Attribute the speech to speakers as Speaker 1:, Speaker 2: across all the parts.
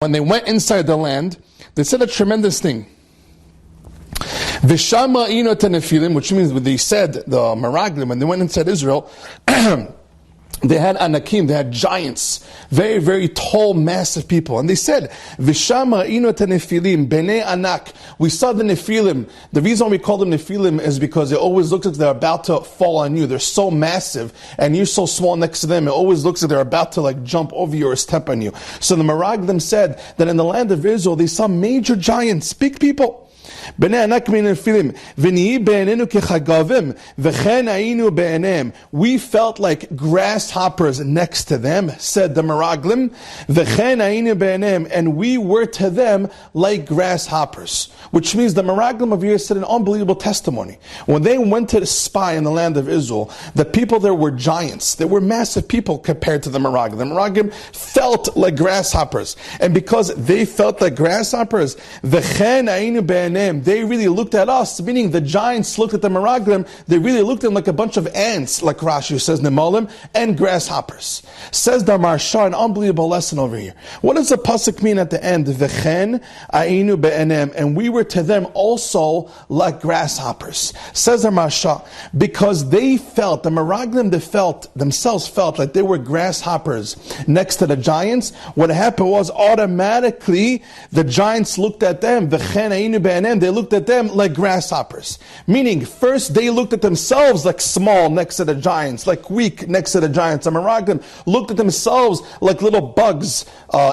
Speaker 1: When they went inside the land, they said a tremendous thing. V'shama ino tenefilin, which means when they said, the Meraglim, when they went inside Israel, they had anakim, they had giants, very, very tall, massive people. And they said, V'shama ino tenefilim, bnei anak. We saw the Nephilim. The reason we call them Nephilim is because it always looks like they're about to fall on you. They're so massive, and you're so small next to them, it always looks like they're about to jump over you or step on you. So the Meraglim said that in the land of Israel, they saw major giants, big people. We felt like grasshoppers next to them, said the Meraglim, and we were to them like grasshoppers. Which means the Meraglim of here said an unbelievable testimony. When they went to spy in the land of Israel, the people there were giants. They were massive people compared to the Meraglim. The Meraglim felt like grasshoppers. And because they felt like grasshoppers, they really looked at us, meaning the giants looked at the Meraglim, they really looked at them like a bunch of ants, like Rashi says, Nemalim, and grasshoppers. Says the Marsha, an unbelievable lesson over here. What does the pasuk mean at the end? V'chen ainu be'enem, and we were to them also like grasshoppers. Says the Marsha, because they felt, the Meraglim themselves felt like they were grasshoppers next to the giants. What happened was automatically the giants looked at them, V'chen ainu be'enem, they looked at them like grasshoppers. Meaning, first they looked at themselves like small next to the giants, like weak next to the giants. The Meraglim looked at themselves like little bugs,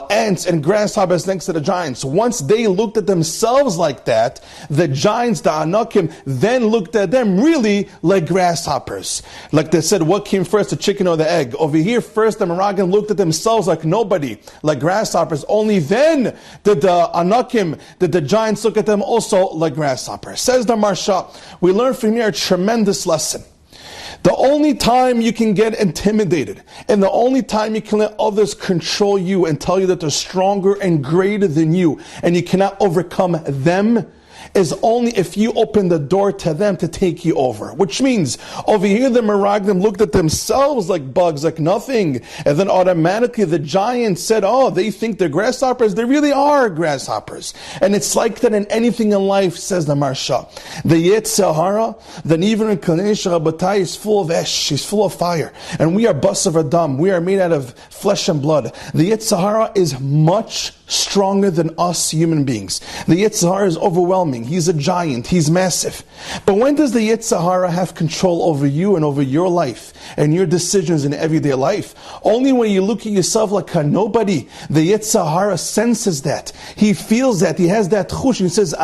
Speaker 1: ants and grasshoppers next to the giants. Once they looked at themselves like that, the giants, the Anakim, then looked at them really like grasshoppers. Like they said, what came first, the chicken or the egg? Over here, first the Meraglim looked at themselves like nobody, like grasshoppers. Only then did the Anakim, did the giants look at them also like grasshoppers. Says the Marsha, we learn from here a tremendous lesson. The only time you can get intimidated, and the only time you can let others control you and tell you that they're stronger and greater than you, and you cannot overcome them, is only if you open the door to them to take you over. Which means, over here the Meraglim looked at themselves like bugs, like nothing. And then automatically the giants said, oh, they think they're grasshoppers. They really are grasshoppers. And it's like that in anything in life, says the Marsha. The Yetzer Hara, the Nivan inclination, Rabbatai, is full of esh. She's full of fire. And we are Basar Adam. We are made out of flesh and blood. The Yetzer Hara is much stronger than us human beings. The Yetzer Hara is overwhelming. He's a giant. He's massive. But when does the Yetzer Hara have control over you and over your life and your decisions in everyday life? Only when you look at yourself like a nobody. The Yetzer Hara senses that. He feels that. He has that chush. He says,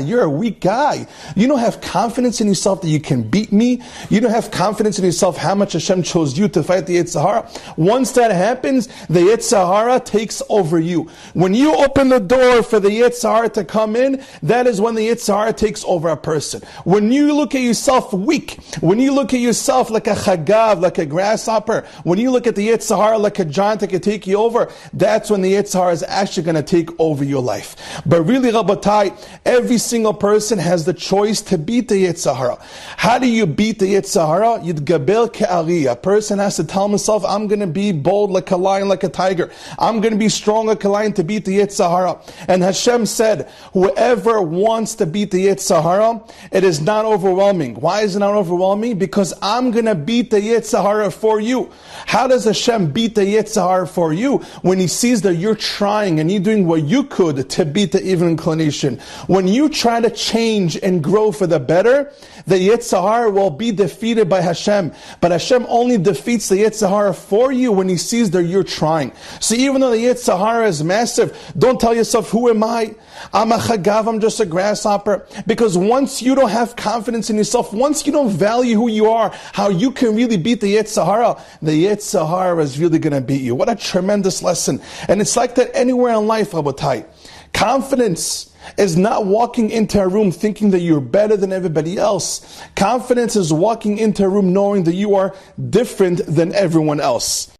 Speaker 1: you're a weak guy. You don't have confidence in yourself that you can beat me. You don't have confidence in yourself how much Hashem chose you to fight the Yetzer Hara. Once that happens, the Yetzer Hara takes over you. When you open the door for the Yetzer Hara to come in, that is when the Yetzer Hara takes over a person. When you look at yourself weak, when you look at yourself like a chagav, like a grasshopper, when you look at the Yetzer Hara like a giant that can take you over, that's when the Yetzer Hara is actually going to take over your life. But really, Rabbatai, every single person has the choice to beat the Yetzer Hara. How do you beat the Yetzer Hara? Yidgabel ke'ari. A person has to tell himself, I'm going to be bold like a lion, like a tiger. I'm going to be strong like a lion to beat the Yetzer Hara. And Hashem said, whoever wants to beat the Yetzer Hara, it is not overwhelming. Why is it not overwhelming? Because I'm going to beat the Yetzer Hara for you. How does Hashem beat the Yetzer Hara for you? When He sees that you're trying and you're doing what you could to beat the evil inclination. When you try to change and grow for the better, the Yetzer Hara will be defeated by Hashem. But Hashem only defeats the Yetzer Hara for you when He sees that you're trying. So even though the Yetzer Hara is massive, don't tell yourself, who am I? I'm a chagav, I'm just a grasshopper. Because once you don't have confidence in yourself, once you don't value who you are, how you can really beat the Yetzer Hara, the Yetzer Hara is really going to beat you. What a tremendous lesson. And it's like that anywhere in life, Rabbatai. Confidence is not walking into a room thinking that you're better than everybody else. Confidence is walking into a room knowing that you are different than everyone else.